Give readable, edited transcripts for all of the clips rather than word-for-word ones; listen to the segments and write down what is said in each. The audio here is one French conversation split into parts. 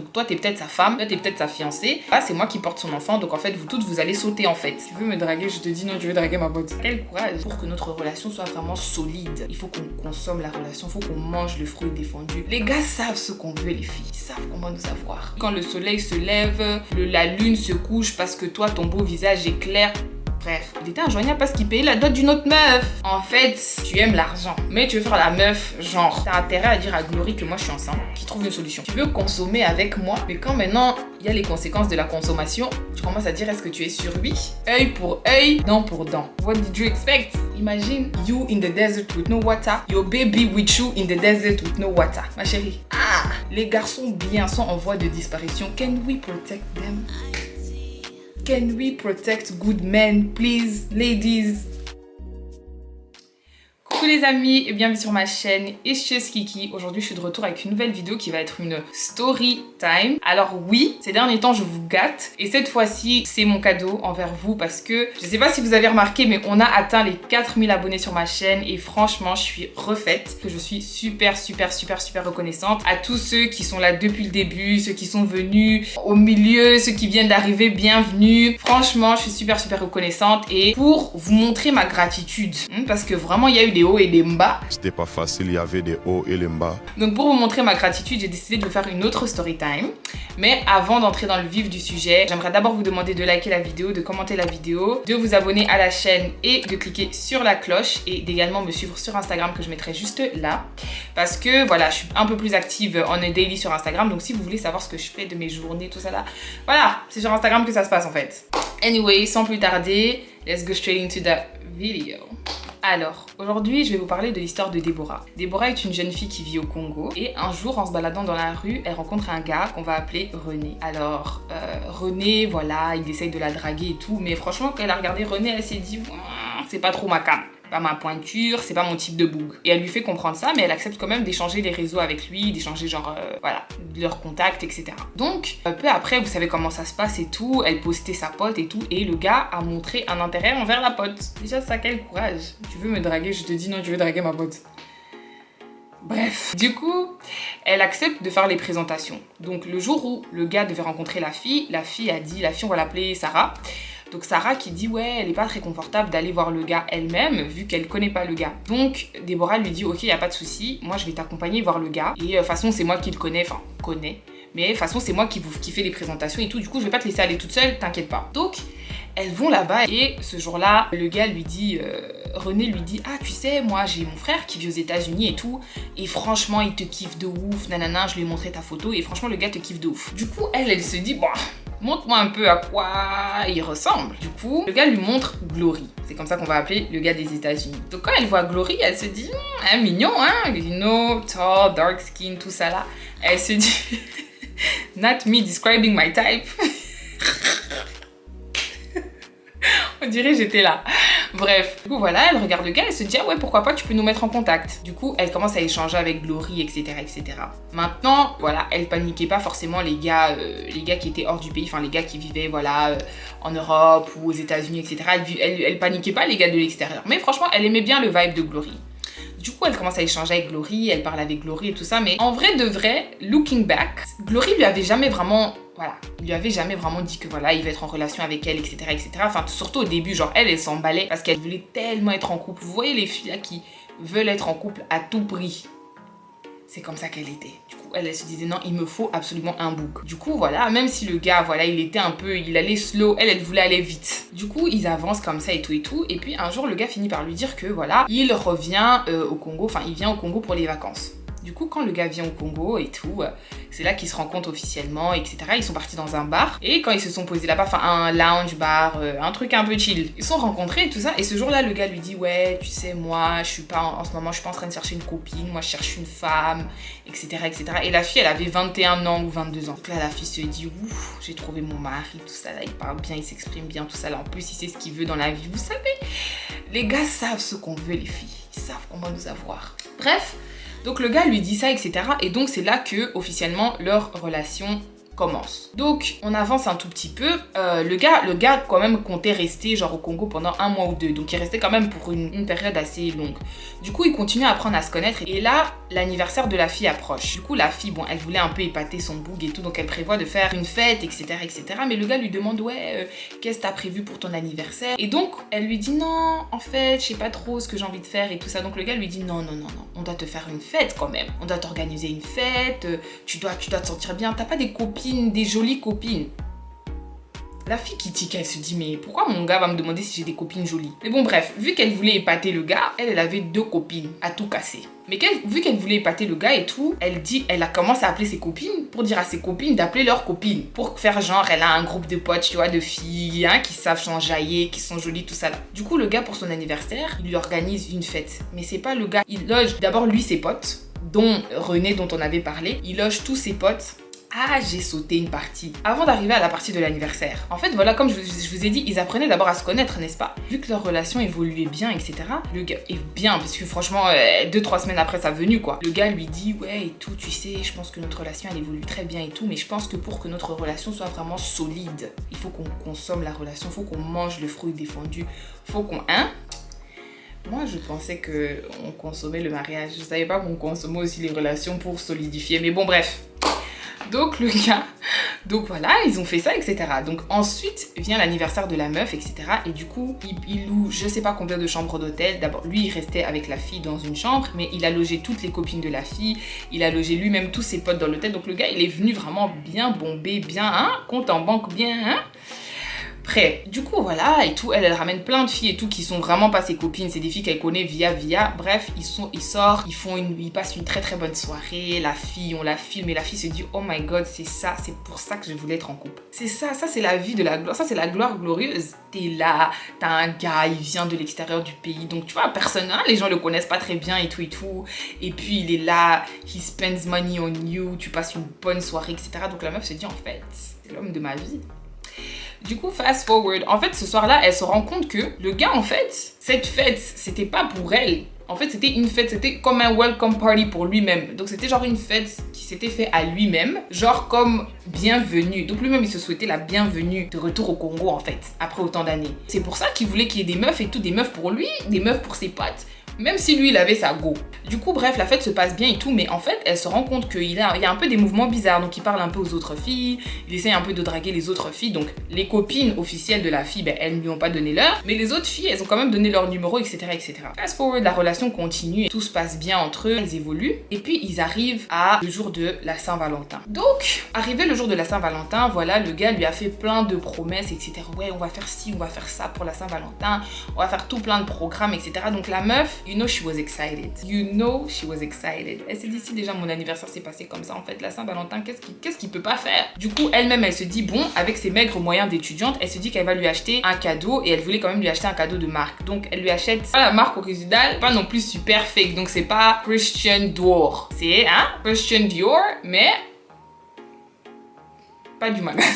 Donc toi, t'es peut-être sa femme, toi, t'es peut-être sa fiancée. Là, c'est moi qui porte son enfant. Donc en fait, vous toutes, vous allez sauter en fait. Tu veux me draguer, je te dis non, tu veux draguer ma pote. Quel courage. Pour que notre relation soit vraiment solide, il faut qu'on consomme la relation, il faut qu'on mange le fruit défendu. Les gars savent ce qu'on veut, les filles. Ils savent comment nous avoir. Quand le soleil se lève, la lune se couche parce que toi, ton beau visage est clair. Frère, il était injoignable parce qu'il payait la dot d'une autre meuf. En fait, tu aimes l'argent, mais tu veux faire la meuf, genre, t'as intérêt à dire à Glory que moi je suis enceinte, qu'il trouve une solution. Tu veux consommer avec moi, mais quand maintenant il y a les conséquences de la consommation, tu commences à dire est-ce que tu es sur lui? Œil pour œil, dent pour dent. What did you expect? Imagine you in the desert with no water, your baby with you in the desert with no water. Ma chérie, les garçons bien sont en voie de disparition. Can we protect them? Can we protect good men, please, ladies? Coucou les amis et bienvenue sur ma chaîne Escheuse Kiki. Aujourd'hui je suis de retour avec une nouvelle vidéo qui va être une story time. Alors oui, ces derniers temps je vous gâte et cette fois-ci c'est mon cadeau envers vous parce que je sais pas si vous avez remarqué mais on a atteint les 4000 abonnés sur ma chaîne et franchement je suis refaite. Je suis super reconnaissante à tous ceux qui sont là depuis le début, ceux qui sont venus au milieu, ceux qui viennent d'arriver, bienvenue. Franchement je suis super reconnaissante et pour vous montrer ma gratitude parce que vraiment il y a eu des hauts et des bas. C'était pas facile, il y avait des hauts et des bas. Donc pour vous montrer ma gratitude, j'ai décidé de vous faire une autre story time. Mais avant d'entrer dans le vif du sujet, j'aimerais d'abord vous demander de liker la vidéo, de commenter la vidéo, de vous abonner à la chaîne et de cliquer sur la cloche et d'également me suivre sur Instagram que je mettrai juste là. Parce que voilà, je suis un peu plus active en a daily sur Instagram. Donc si vous voulez savoir ce que je fais de mes journées, tout ça là, voilà, c'est sur Instagram que ça se passe en fait. Anyway, sans plus tarder, let's go straight into the video. Alors, aujourd'hui, je vais vous parler de l'histoire de Déborah. Déborah est une jeune fille qui vit au Congo et un jour, en se baladant dans la rue, elle rencontre un gars qu'on va appeler René. Alors, René, voilà, il essaye de la draguer et tout, mais franchement, quand elle a regardé René, elle s'est dit « c'est pas trop ma came. Pas ma pointure, c'est pas mon type de boug. » Et elle lui fait comprendre ça, mais elle accepte quand même d'échanger les réseaux avec lui, d'échanger genre, voilà, leurs contacts, etc. Donc, peu après, vous savez comment ça se passe et tout, elle postait sa pote et tout, et le gars a montré un intérêt envers la pote. Déjà, ça, quel courage. Tu veux me draguer, je te dis non, tu veux draguer ma pote. Bref, du coup, elle accepte de faire les présentations. Donc, le jour où le gars devait rencontrer la fille a dit, la fille, on va l'appeler Sarah. Donc Sarah qui dit ouais, elle est pas très confortable d'aller voir le gars elle-même vu qu'elle connaît pas le gars. Donc Déborah lui dit ok, y a pas de souci, moi je vais t'accompagner voir le gars et de toute façon c'est moi qui le connais, enfin connais, mais de toute façon c'est moi qui fais les présentations et tout, du coup je vais pas te laisser aller toute seule, t'inquiète pas. Donc elles vont là-bas et ce jour-là, le gars lui dit, René lui dit ah tu sais moi j'ai mon frère qui vit aux États-Unis et tout et franchement il te kiffe de ouf, nanana, je lui ai montré ta photo et franchement le gars te kiffe de ouf. Du coup elle se dit bah montre-moi un peu à quoi il ressemble. Du coup, le gars lui montre Glory. C'est comme ça qu'on va appeler le gars des États-Unis. Donc quand elle voit Glory, elle se dit mignon, hein, you know, tall, dark skin, tout ça là. Elle se dit not me describing my type. On dirait j'étais là. Bref, du coup voilà, elle regarde le gars, elle se dit ah ouais pourquoi pas, tu peux nous mettre en contact. Du coup elle commence à échanger avec Glory, etc. Maintenant voilà, elle paniquait pas forcément les gars qui étaient hors du pays, enfin les gars qui vivaient voilà en Europe ou aux États-Unis, etc. Elle paniquait pas les gars de l'extérieur, mais franchement elle aimait bien le vibe de Glory. Du coup, elle commence à échanger avec Glory, elle parle avec Glory et tout ça, mais en vrai de vrai, looking back, Glory lui avait jamais vraiment, voilà, il lui avait jamais vraiment dit que voilà, il va être en relation avec elle, etc. Enfin, surtout au début, genre elle s'emballait parce qu'elle voulait tellement être en couple. Vous voyez les filles là qui veulent être en couple à tout prix. C'est comme ça qu'elle était. Du coup, elle se disait non, il me faut absolument un bouc. Du coup, voilà, même si le gars, voilà, il allait slow, elle voulait aller vite. Du coup, ils avancent comme ça et tout. Et puis un jour, le gars finit par lui dire que voilà, il revient au Congo, enfin, il vient au Congo pour les vacances. Du coup, quand le gars vient au Congo et tout, c'est là qu'ils se rencontrent officiellement, etc. Ils sont partis dans un bar. Et quand ils se sont posés là-bas, enfin un lounge bar, un truc un peu chill, ils se sont rencontrés et tout ça. Et ce jour-là, le gars lui dit ouais, tu sais, moi, je suis pas en ce moment, je suis pas en train de chercher une copine, moi, je cherche une femme, etc. Et la fille, elle avait 21 ans ou 22 ans. Donc là, la fille se dit ouf, j'ai trouvé mon mari, tout ça là, il parle bien, il s'exprime bien, tout ça là. En plus, il sait ce qu'il veut dans la vie. Vous savez, les gars savent ce qu'on veut, les filles. Ils savent comment nous avoir. Bref. Donc le gars lui dit ça, etc. Et donc c'est là que officiellement leur relation commence. Donc on avance un tout petit peu. Le gars quand même comptait rester genre au Congo pendant 1 mois ou 2. Donc il restait quand même pour une période assez longue. Du coup il continue à apprendre à se connaître. Et là l'anniversaire de la fille approche. Du coup, la fille, bon, elle voulait un peu épater son boug et tout, donc elle prévoit de faire une fête, etc., etc. Mais le gars lui demande, ouais, qu'est-ce que t'as prévu pour ton anniversaire? Et donc, elle lui dit, non, en fait, je sais pas trop ce que j'ai envie de faire et tout ça. Donc le gars lui dit, non, on doit te faire une fête quand même. On doit t'organiser une fête, tu dois te sentir bien. T'as pas des copines, des jolies copines? La fille qui tique, elle se dit, mais pourquoi mon gars va me demander si j'ai des copines jolies? Mais bon, bref, vu qu'elle voulait épater le gars, elle avait 2 copines à tout casser. Mais vu qu'elle voulait épater le gars et tout, elle a commencé à appeler ses copines pour dire à ses copines d'appeler leurs copines. Pour faire genre, elle a un groupe de potes, tu vois, de filles, hein, qui savent s'enjailler, qui sont jolies, tout ça là. Du coup, le gars, pour son anniversaire, il lui organise une fête. Mais c'est pas le gars, il loge d'abord lui, ses potes, dont René, dont on avait parlé. Il loge tous ses potes. Ah, j'ai sauté une partie. Avant d'arriver à la partie de l'anniversaire. En fait, voilà, comme je vous ai dit, ils apprenaient d'abord à se connaître, n'est-ce pas? Vu que leur relation évoluait bien, etc. Le gars est bien, parce que franchement, 2-3 semaines après sa venue, quoi. Le gars lui dit, ouais, et tout, tu sais, je pense que notre relation, elle évolue très bien et tout, mais je pense que pour que notre relation soit vraiment solide, il faut qu'on consomme la relation, il faut qu'on mange le fruit défendu, faut qu'on... Hein? Moi, je pensais qu'on consommait le mariage. Je savais pas qu'on consommait aussi les relations pour solidifier, mais bon, bref. Donc le gars, donc voilà, ils ont fait ça, etc. Donc ensuite vient l'anniversaire de la meuf, etc. Et du coup, il loue je sais pas combien de chambres d'hôtel. D'abord, lui, il restait avec la fille dans une chambre, mais il a logé toutes les copines de la fille. Il a logé lui-même tous ses potes dans l'hôtel. Donc le gars, il est venu vraiment bien bombé, bien, hein, compte en banque bien, hein. Prêt. Du coup, voilà, et tout, elle ramène plein de filles et tout qui sont vraiment pas ses copines, c'est des filles qu'elle connaît via. Bref, ils sortent, ils passent une très très bonne soirée, la fille, on la filme et la fille se dit, oh my god, c'est ça, c'est pour ça que je voulais être en couple. C'est ça c'est la vie de la gloire, ça c'est la gloire glorieuse. T'es là, t'as un gars, il vient de l'extérieur du pays, donc tu vois, personne, hein, les gens le connaissent pas très bien et tout, et puis il est là, he spends money on you, tu passes une bonne soirée, etc. Donc la meuf se dit, en fait, c'est l'homme de ma vie. Du coup, fast forward. En fait, ce soir-là, elle se rend compte que le gars, en fait, cette fête, c'était pas pour elle. En fait, c'était une fête, c'était comme un welcome party pour lui-même. Donc, c'était genre une fête qui s'était fait à lui-même, genre comme bienvenue. Donc, lui-même, il se souhaitait la bienvenue de retour au Congo, en fait, après autant d'années. C'est pour ça qu'il voulait qu'il y ait des meufs et tout, des meufs pour lui, des meufs pour ses potes. Même si lui, il avait sa go. Du coup, bref, la fête se passe bien et tout, mais en fait, elle se rend compte qu'il y a un peu des mouvements bizarres. Donc, il parle un peu aux autres filles, il essaye un peu de draguer les autres filles. Donc, les copines officielles de la fille, ben, elles ne lui ont pas donné l'heure. Mais les autres filles, elles ont quand même donné leur numéro, etc., etc. Fast forward, la relation continue, et tout se passe bien entre eux, elles évoluent. Et puis, ils arrivent à le jour de la Saint-Valentin. Donc, arrivé le jour de la Saint-Valentin, voilà, le gars lui a fait plein de promesses, etc. Ouais, on va faire ci, on va faire ça pour la Saint-Valentin, on va faire tout plein de programmes, etc. Donc, la meuf, you know she was excited. You know she was excited. Elle s'est dit, si déjà mon anniversaire s'est passé comme ça, en fait, la Saint-Valentin, qu'est-ce qu'il peut pas faire? Du coup, elle-même, elle se dit, bon, avec ses maigres moyens d'étudiante, elle se dit qu'elle va lui acheter un cadeau et elle voulait quand même lui acheter un cadeau de marque. Donc, elle lui achète pas la marque originale, pas non plus super fake. Donc, c'est pas Christian Dior. C'est, hein, Christian Dior, mais pas du magasin.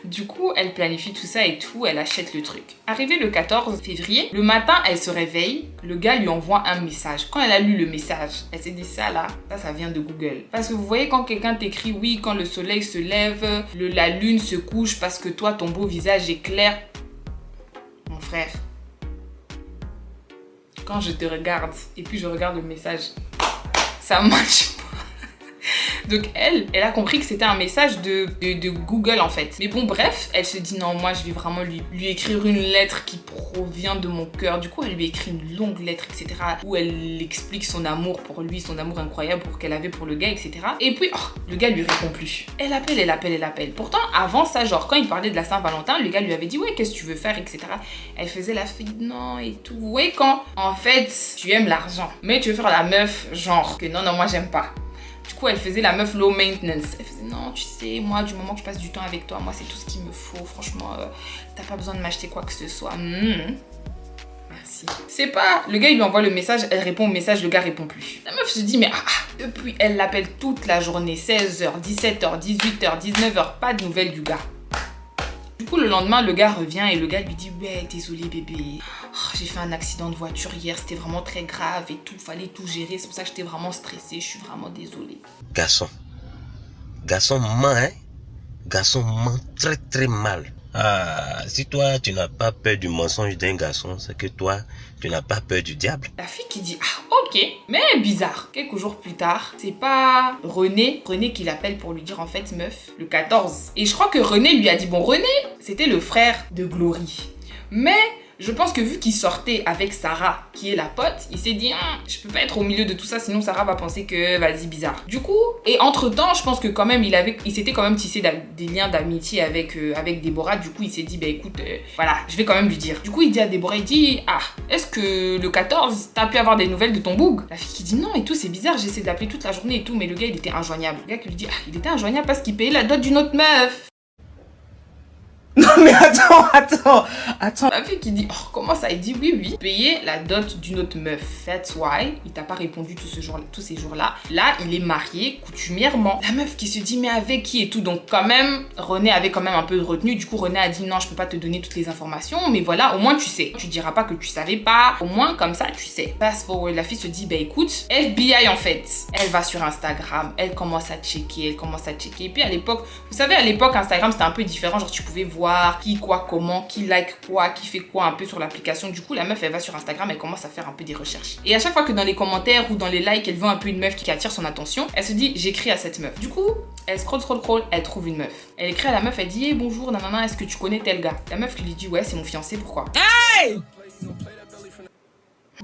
Du coup, elle planifie tout ça et tout, elle achète le truc. Arrivé le 14 février, le matin, elle se réveille, le gars lui envoie un message. Quand elle a lu le message, elle s'est dit ça là, ça vient de Google. Parce que vous voyez quand quelqu'un t'écrit, oui, quand le soleil se lève, la lune se couche parce que toi, ton beau visage éclaire. Mon frère, quand je te regarde et puis je regarde le message, ça marche pas. Donc elle a compris que c'était un message de Google en fait. Mais bon bref, elle se dit non, moi je vais vraiment lui écrire une lettre qui provient de mon cœur. Du coup elle lui écrit une longue lettre, etc. Où elle explique son amour pour lui, son amour incroyable qu'elle avait pour le gars, etc. Et puis le gars lui répond plus. Elle appelle. Pourtant avant ça, genre quand il parlait de la Saint-Valentin, le gars lui avait dit ouais, qu'est-ce que tu veux faire, etc. Elle faisait la fille non et tout. Vous voyez quand en fait tu aimes l'argent, mais tu veux faire la meuf genre que non moi j'aime pas. Du coup, elle faisait la meuf low maintenance. Elle faisait non, tu sais, moi, du moment que je passe du temps avec toi, moi, c'est tout ce qu'il me faut. Franchement, t'as pas besoin de m'acheter quoi que ce soit. Merci. C'est pas... Le gars, il lui envoie le message, elle répond au message, le gars répond plus. La meuf se dit, mais depuis, elle l'appelle toute la journée, 16h, 17h, 18h, 19h, pas de nouvelles du gars. Du coup, le lendemain, le gars revient et le gars lui dit « Ouais, désolé bébé, j'ai fait un accident de voiture hier, c'était vraiment très grave et tout, fallait tout gérer, c'est pour ça que j'étais vraiment stressée, je suis vraiment désolée. » Garçon ment, hein? Garçon ment très très mal. Ah, si toi, tu n'as pas peur du mensonge d'un garçon, c'est que toi, tu n'as pas peur du diable. La fille qui dit ah ok, mais bizarre. Quelques jours plus tard, c'est pas René qui l'appelle pour lui dire en fait meuf le 14. Et je crois que René lui a dit bon René, c'était le frère de Glory. Mais je pense que vu qu'il sortait avec Sarah, qui est la pote, il s'est dit je peux pas être au milieu de tout ça, sinon Sarah va penser que vas-y bizarre. Du coup, et entre temps, je pense que quand même il s'était quand même tissé des liens d'amitié avec Déborah. Du coup, il s'est dit bah écoute, voilà, je vais quand même lui dire. Du coup, il dit à Déborah, il dit ah, est-ce que le 14, t'as pu avoir des nouvelles de ton boug? La fille qui dit non et tout, c'est bizarre, j'essaie d'appeler toute la journée et tout, mais le gars il était injoignable. Le gars qui lui dit ah, il était injoignable parce qu'il payait la dot d'une autre meuf. Non mais attends. La fille qui dit, oh comment ça? Il dit oui, payer la dot d'une autre meuf. That's why il t'a pas répondu tous ces jours-là. Là, il est marié coutumièrement. La meuf qui se dit, mais avec qui et tout. Donc quand même, René avait quand même un peu de retenue. Du coup, René a dit, non, je peux pas te donner toutes les informations, mais voilà, au moins tu sais. Tu diras pas que tu savais pas. Au moins, comme ça, tu sais. Fast forward, la fille se dit, bah écoute, FBI en fait. Elle va sur Instagram, elle commence à checker. Et puis à l'époque, vous savez, à l'époque, Instagram, c'était un peu différent. Genre, tu pouvais voir qui, quoi, comment, qui like quoi, qui fait quoi un peu sur l'application. Du coup, la meuf, elle va sur Instagram, elle commence à faire un peu des recherches. Et à chaque fois que dans les commentaires ou dans les likes, elle voit un peu une meuf qui attire son attention, elle se dit, j'écris à cette meuf. Du coup, elle scroll, elle trouve une meuf. Elle écrit à la meuf, elle dit, hey, bonjour, nanana, est-ce que tu connais tel gars? La meuf lui dit, ouais, c'est mon fiancé, pourquoi? Hey!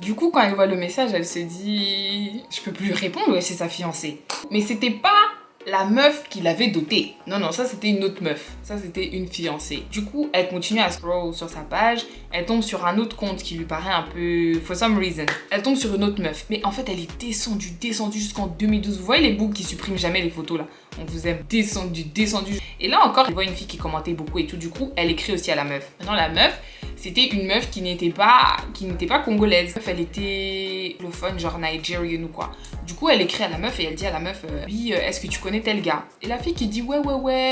Du coup, quand elle voit le message, elle se dit, je peux plus lui répondre, ouais, c'est sa fiancée. Mais c'était pas la meuf qui l'avait dotée. Non, ça c'était une autre meuf. Ça c'était une fiancée. Du coup, elle continue à scroll sur sa page. Elle tombe sur un autre compte qui lui paraît un peu... For some reason. Elle tombe sur une autre meuf. Mais en fait, elle est descendue jusqu'en 2012. Vous voyez les boucs qui suppriment jamais les photos là? On vous aime. Descendu. Et là encore, elle voit une fille qui commentait beaucoup et tout. Du coup, elle écrit aussi à la meuf. Maintenant, la meuf, c'était une meuf qui n'était pas congolaise. Elle était anglophone, genre nigérienne ou quoi. Du coup, elle écrit à la meuf et elle dit à la meuf, oui, est-ce que tu connais tel gars? Et la fille qui dit, ouais.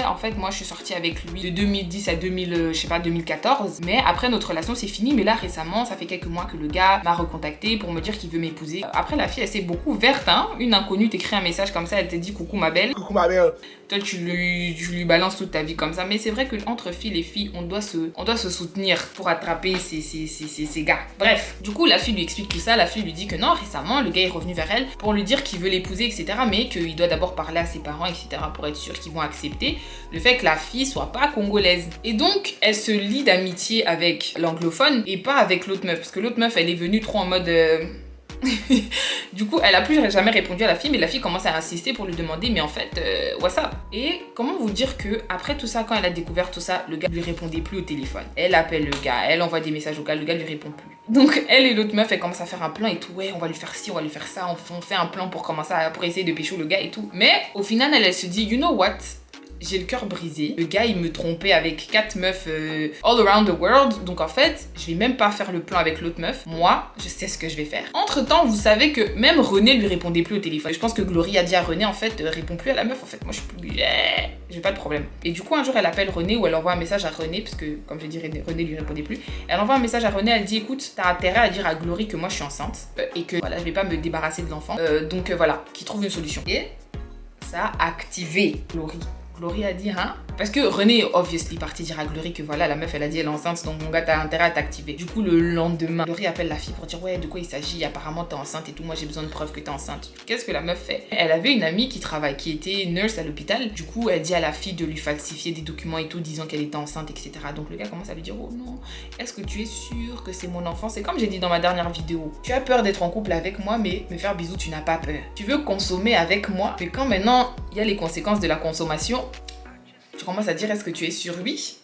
En fait, moi, je suis sortie avec lui de 2010 à 2014. Mais après, notre relation, c'est fini. Mais là, récemment, ça fait quelques mois que le gars m'a recontacté pour me dire qu'il veut m'épouser. Après, la fille, elle s'est beaucoup verte, hein. Une inconnue t'écrit un message comme ça, elle te dit, coucou ma belle. Coucou ma belle. Toi, tu lui balances toute ta vie comme ça. Mais c'est vrai qu'entre filles et filles, on doit se soutenir pour attraper ces gars. Bref, du coup, la fille lui explique tout ça. La fille lui dit que non, récemment, le gars est revenu vers elle pour lui dire qu'il veut l'épouser, etc. Mais qu'il doit d'abord parler à ses parents, etc. pour être sûr qu'ils vont accepter le fait que la fille soit pas congolaise. Et donc, elle se lie d'amitié avec l'anglophone et pas avec l'autre meuf. Parce que l'autre meuf, elle est venue trop en mode... Du coup, elle a plus jamais répondu à la fille, mais la fille commence à insister pour lui demander, mais en fait, what's up? Et comment vous dire que après tout ça, quand elle a découvert tout ça, le gars lui répondait plus au téléphone. Elle appelle le gars, elle envoie des messages au gars, le gars lui répond plus. Donc elle et l'autre meuf, elles commencent à faire un plan et tout. Ouais, on va lui faire ci, on va lui faire ça, on fait un plan pour commencer pour essayer de pécho le gars et tout. Mais au final, elle se dit, you know what? J'ai le cœur brisé. Le gars, il me trompait avec 4 meufs all around the world. Donc en fait, je vais même pas faire le plan avec l'autre meuf. Moi, je sais ce que je vais faire. Entre temps, vous savez que même René lui répondait plus au téléphone. Je pense que Glory a dit à René, en fait, réponds plus à la meuf. En fait, moi, je suis plus... j'ai pas de problème. Et du coup, un jour, elle appelle René ou elle envoie un message à René, parce que, comme j'ai dit, René lui répondait plus. Elle envoie un message à René, elle dit, écoute, t'as intérêt à dire à Glory que moi, je suis enceinte et que, voilà, je vais pas me débarrasser de l'enfant. Donc voilà, qu'il trouve une solution. Et ça a activé Glory. Glory a dit, hein? Parce que René est obviously parti dire à Glory que voilà, la meuf elle a dit elle est enceinte, donc mon gars t'as intérêt à t'activer. Du coup, le lendemain, Glory appelle la fille pour dire ouais, de quoi il s'agit? Apparemment t'es enceinte et tout, moi j'ai besoin de preuves que t'es enceinte. Qu'est-ce que la meuf fait? Elle avait une amie qui était nurse à l'hôpital. Du coup, elle dit à la fille de lui falsifier des documents et tout, disant qu'elle était enceinte, etc. Donc le gars commence à lui dire oh non, est-ce que tu es sûre que c'est mon enfant? C'est comme j'ai dit dans ma dernière vidéo. Tu as peur d'être en couple avec moi, mais me faire bisous, tu n'as pas peur. Tu veux consommer avec moi, mais quand maintenant il y a les conséquences de la consommation, tu commences à dire est-ce que tu es sur lui?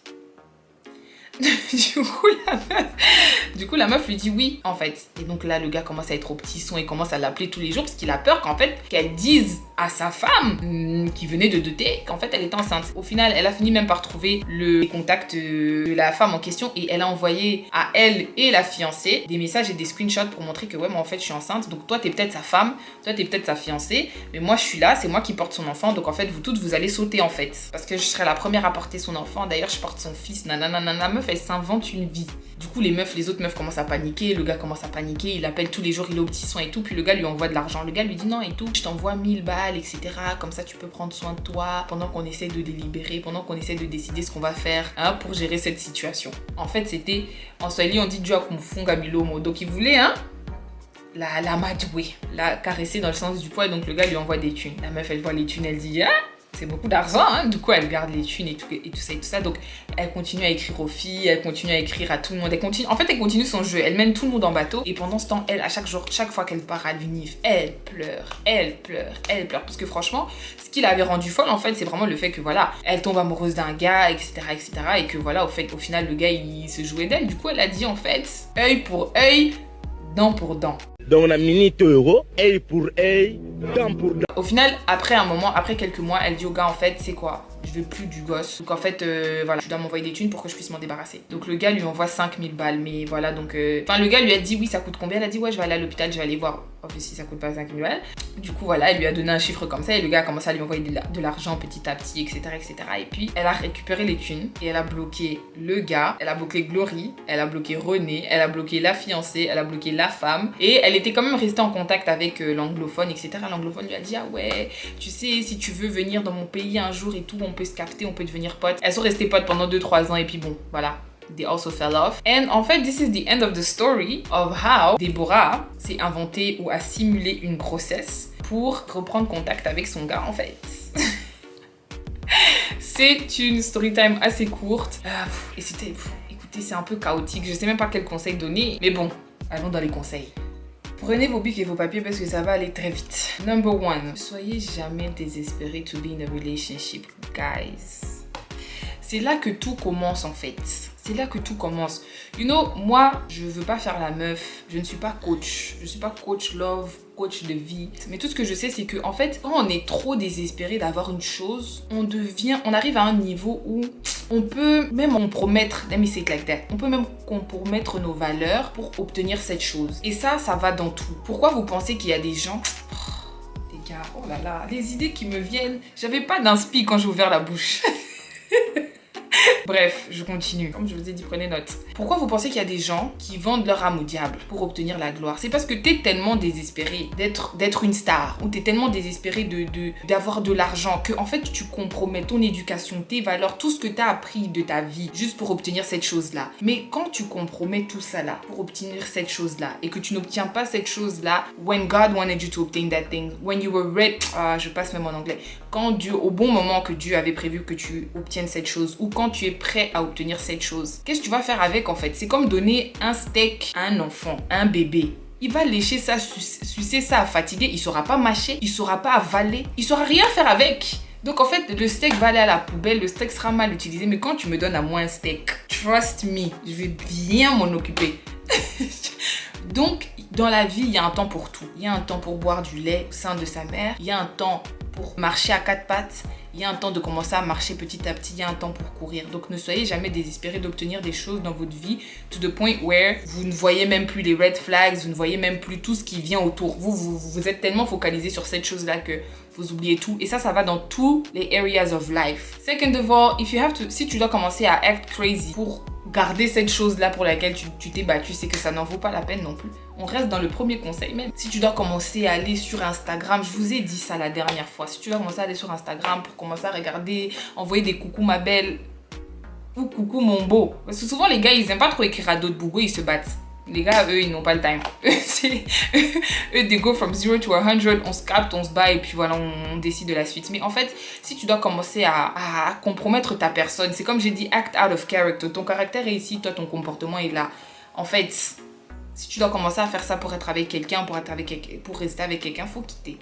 Du coup, la meuf lui dit oui, en fait. Et donc là, le gars commence à être au petit son et commence à l'appeler tous les jours parce qu'il a peur qu'en fait, qu'elle dise à sa femme qui venait de doter qu'en fait, elle est enceinte. Au final, elle a fini même par trouver le contact de la femme en question et elle a envoyé à elle et la fiancée des messages et des screenshots pour montrer que ouais, moi en fait, je suis enceinte. Donc toi, t'es peut-être sa femme, toi, t'es peut-être sa fiancée, mais moi, je suis là, c'est moi qui porte son enfant. Donc en fait, vous toutes, vous allez sauter en fait. Parce que je serai la première à porter son enfant. D'ailleurs, je porte son fils, nanana. Meuf, elle s'invente une vie. Du coup, les autres meufs commencent à paniquer, le gars commence à paniquer, il appelle tous les jours, il est au petit soin et tout, puis le gars lui envoie de l'argent. Le gars lui dit non et tout, je t'envoie 1000 balles, balles, etc. Comme ça, tu peux prendre soin de toi pendant qu'on essaie de délibérer, pendant qu'on essaie de décider ce qu'on va faire hein, pour gérer cette situation. En fait, c'était, en Swahili, on dit Dieu kumfunga milomo. Donc, il voulait, hein, la madjouer, la caresser dans le sens du poil. Donc, le gars lui envoie des thunes. La meuf, elle voit les thunes, elle dit, ah, c'est beaucoup d'argent, hein. Du coup, elle garde les thunes et tout ça. Donc, elle continue à écrire aux filles, elle continue à écrire à tout le monde. Elle continue son jeu. Elle mène tout le monde en bateau. Et pendant ce temps, elle, à chaque jour, chaque fois qu'elle part à l'UNIF, elle pleure. Parce que franchement, ce qui l'avait rendue folle, en fait, c'est vraiment le fait que, voilà, elle tombe amoureuse d'un gars, etc. Et que, voilà, au final, le gars, il se jouait d'elle. Du coup, elle a dit, en fait, œil pour œil, dent pour dent. Donc on a mis euro, œil pour œil, dent pour dent. Au final, après quelques mois, elle dit au gars, en fait, c'est quoi? Je veux plus du gosse. Donc en fait, voilà, tu dois m'envoyer des thunes pour que je puisse m'en débarrasser. Donc le gars lui envoie 5000 balles. Mais voilà, donc... Enfin, le gars lui a dit, oui, ça coûte combien? Elle a dit, ouais, je vais aller à l'hôpital, je vais aller voir. Si ça coûte pas 5000 balles. Du coup, voilà, elle lui a donné un chiffre comme ça. Et le gars a commencé à lui envoyer de l'argent petit à petit, etc., etc. Et puis, elle a récupéré les thunes. Et elle a bloqué le gars. Elle a bloqué Glory. Elle a bloqué René. Elle a bloqué la fiancée. Elle a bloqué la femme. Et elle était quand même restée en contact avec l'anglophone, etc. L'anglophone lui a dit, ah ouais, tu sais, si tu veux venir dans mon pays un jour et tout, on peut se capter, on peut devenir potes. Elles sont restées potes pendant 2-3 ans et puis bon, voilà. They also fell off. And en fait, this is the end of the story of how Deborah s'est inventée ou a simulé une grossesse pour reprendre contact avec son gars en fait. C'est une story time assez courte. Et c'était, écoutez, c'est un peu chaotique. Je sais même pas quel conseil donner. Mais bon, allons dans les conseils. Prenez vos bics et vos papiers parce que ça va aller très vite. Number 1. Soyez jamais désespérés to be in a relationship, guys. C'est là que tout commence en fait. C'est là que tout commence. You know, moi, je veux pas faire la meuf. Je ne suis pas coach. Je suis pas coach love, coach de vie. Mais tout ce que je sais, c'est que en fait, quand on est trop désespéré d'avoir une chose, on arrive à un niveau où on peut même compromettre, let me say it like that, on peut même compromettre nos valeurs pour obtenir cette chose. Et ça va dans tout. Pourquoi vous pensez qu'il y a des gens... les gars, oh là là, les idées qui me viennent. J'avais pas d'inspi quand j'ai ouvert la bouche. Bref, je continue. Comme je vous ai dit, prenez note. Pourquoi vous pensez qu'il y a des gens qui vendent leur âme au diable pour obtenir la gloire? C'est parce que t'es tellement désespéré d'être une star, ou t'es tellement désespéré d'avoir de l'argent que en fait tu compromets ton éducation, tes valeurs, tout ce que t'as appris de ta vie juste pour obtenir cette chose-là. Mais quand tu compromets tout ça là pour obtenir cette chose-là et que tu n'obtiens pas cette chose-là, when God wanted you to obtain that thing, when you were ready, je passe même en anglais, quand Dieu, au bon moment que Dieu avait prévu que tu obtiennes cette chose, ou quand tu es prêt à obtenir cette chose, qu'est-ce que tu vas faire avec en fait? C'est comme donner un steak à un enfant, à un bébé. Il va lécher ça, sucer ça, fatiguer, il saura pas mâcher, il saura pas avaler, il saura rien faire avec. Donc en fait, le steak va aller à la poubelle, le steak sera mal utilisé, mais quand tu me donnes à moi un steak, trust me, je vais bien m'en occuper. Donc, dans la vie, il y a un temps pour tout. Il y a un temps pour boire du lait au sein de sa mère, il y a un temps pour marcher à 4 pattes, il y a un temps de commencer à marcher petit à petit, il y a un temps pour courir. Donc ne soyez jamais désespérés d'obtenir des choses dans votre vie to the point where vous ne voyez même plus les red flags, vous ne voyez même plus tout ce qui vient autour. Vous êtes tellement focalisé sur cette chose-là que vous oubliez tout. Et ça va dans tous les areas of life. Second of all, si tu dois commencer à act crazy pour garder cette chose-là pour laquelle tu t'es battu, c'est que ça n'en vaut pas la peine non plus. On reste dans le premier conseil même. Si tu dois commencer à aller sur Instagram, je vous ai dit ça la dernière fois. Si tu dois commencer à aller sur Instagram pour commencer à regarder, envoyer des coucou ma belle ou coucou mon beau. Parce que souvent les gars, ils aiment pas trop écrire à d'autres bougos, ils se battent. Les gars, eux, ils n'ont pas le time. Eux, they go from 0 to 100, on se capte, on se bat et puis voilà, on décide de la suite. Mais en fait, si tu dois commencer à compromettre ta personne, c'est comme j'ai dit, act out of character. Ton caractère est ici, toi, ton comportement est là. En fait, si tu dois commencer à faire ça pour être avec quelqu'un, pour rester avec quelqu'un, faut quitter.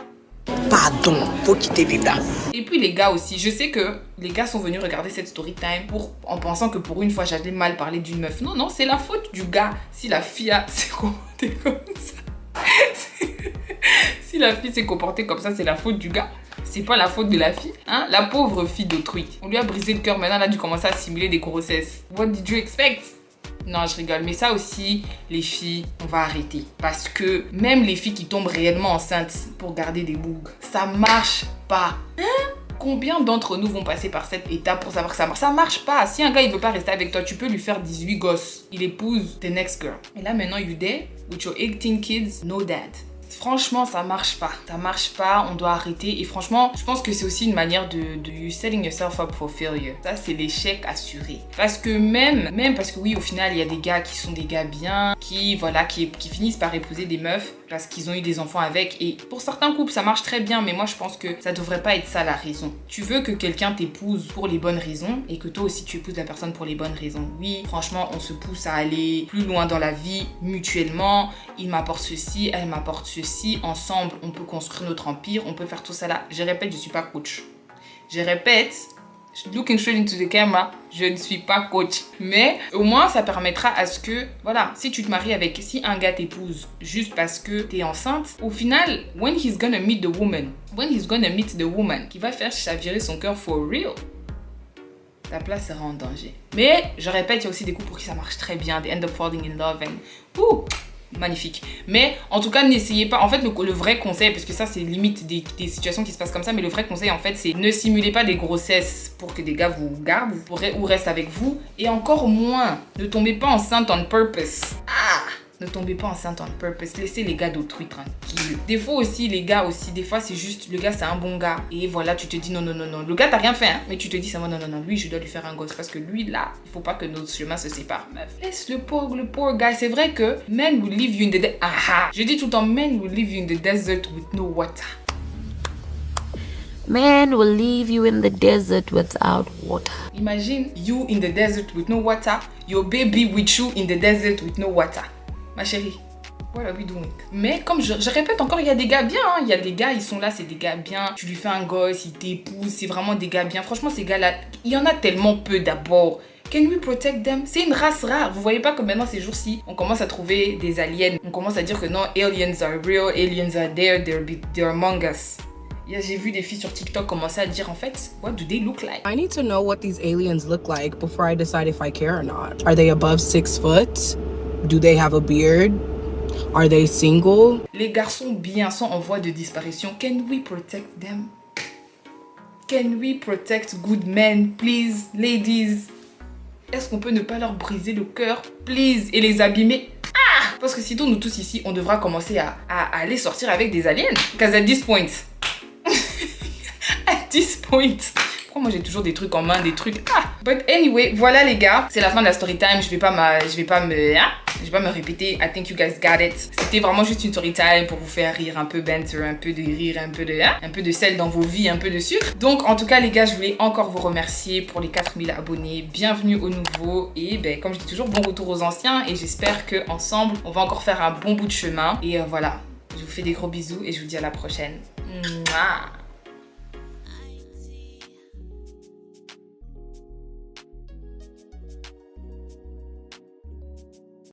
Pardon, faut quitter Vibra. Et puis les gars aussi, je sais que les gars sont venus regarder cette story time en pensant que pour une fois j'allais mal parler d'une meuf. Non, non, c'est la faute du gars. Si la fille s'est comportée comme ça, si la fille s'est comportée comme ça, c'est la faute du gars. C'est pas la faute de la fille, hein? La pauvre fille d'autrui. On lui a brisé le cœur, maintenant elle a dû commencer à simuler des grossesses. What did you expect? Non, je rigole. Mais ça aussi, les filles, on va arrêter. Parce que même les filles qui tombent réellement enceintes pour garder des bougs, ça marche pas. Hein? Combien d'entre nous vont passer par cette étape pour savoir que ça marche? Ça marche pas. Si un gars, il veut pas rester avec toi, tu peux lui faire 18 gosses. Il épouse the next girl. Et là, maintenant, you there with your 18 kids, no dad. Franchement, ça marche pas. Ça marche pas, on doit arrêter. Et franchement, je pense que c'est aussi une manière de you setting yourself up for failure. Ça, c'est l'échec assuré. Parce que même parce que oui, au final, il y a des gars qui sont des gars bien, qui finissent par épouser des meufs parce qu'ils ont eu des enfants avec. Et pour certains couples, ça marche très bien, mais moi, je pense que ça devrait pas être ça la raison. Tu veux que quelqu'un t'épouse pour les bonnes raisons et que toi aussi, tu épouses la personne pour les bonnes raisons. Oui, franchement, on se pousse à aller plus loin dans la vie mutuellement. Il m'apporte ceci, elle m'apporte ceci. Ensemble, on peut construire notre empire, on peut faire tout ça là. Je répète, je suis pas coach. Je répète, looking straight into the camera, je ne suis pas coach. Mais au moins, ça permettra à ce que, voilà, si tu te maries avec, si un gars t'épouse juste parce que t'es enceinte, au final, when he's gonna meet the woman qui va faire chavirer son cœur for real, ta place sera en danger. Mais, je répète, il y a aussi des couples pour qui ça marche très bien. They end up falling in love and... Ouh, magnifique. Mais, en tout cas, n'essayez pas... En fait, le vrai conseil, parce que ça, c'est limite des situations qui se passent comme ça, mais le vrai conseil, en fait, c'est ne simulez pas des grossesses pour que des gars vous gardent ou restent avec vous. Et encore moins, ne tombez pas enceinte on purpose. Ne tombez pas enceinte on purpose. Laissez les gars d'autrui tranquilles. Des fois aussi, les gars aussi, des fois c'est juste, le gars c'est un bon gars. Et voilà, tu te dis non. Le gars t'as rien fait, hein, mais tu te dis ça, non. Lui, je dois lui faire un gosse. Parce que lui, là, il faut pas que nos chemins se séparent. Meuf, laisse le pauvre gars. C'est vrai que men will leave you in the desert. Je dis tout le temps, men will leave you in the desert with no water. Man will leave you in the desert without water. Imagine you in the desert with no water, your baby with you in the desert with no water. Ma chérie, what are we doing? Mais comme je répète encore, il y a des gars bien, hein. Il y a des gars, ils sont là, c'est des gars bien. Tu lui fais un gosse, il t'épouse, c'est vraiment des gars bien. Franchement, ces gars-là, il y en a tellement peu d'abord. Can we protect them? C'est une race rare. Vous voyez pas que maintenant, ces jours-ci, on commence à trouver des aliens. On commence à dire que non, aliens are real, aliens are there, they're among us. J'ai vu des filles sur TikTok commencer à dire en fait, what do they look like? I need to know what these aliens look like before I decide if I care or not. Are they above 6 foot? Do they have a beard? Are they single? Les garçons bien sont en voie de disparition. Can we protect them? Can we protect good men, please, ladies? Est-ce qu'on peut ne pas leur briser le cœur, please, et les abîmer? Parce que sinon, nous tous ici, on devra commencer à aller sortir avec des aliens. Because at this point... At this point... Pourquoi moi j'ai toujours des trucs en main, des trucs... But anyway, voilà les gars. C'est la fin de la story time. Je vais pas me répéter. I think you guys got it. C'était vraiment juste une story time pour vous faire rire, un peu banter, un peu de rire, un peu de sel dans vos vies, un peu de sucre. Donc en tout cas les gars, je voulais encore vous remercier pour les 4000 abonnés. Bienvenue aux nouveaux. Et comme je dis toujours, bon retour aux anciens. Et j'espère qu'ensemble, on va encore faire un bon bout de chemin. Et voilà, je vous fais des gros bisous et je vous dis à la prochaine. Mouah.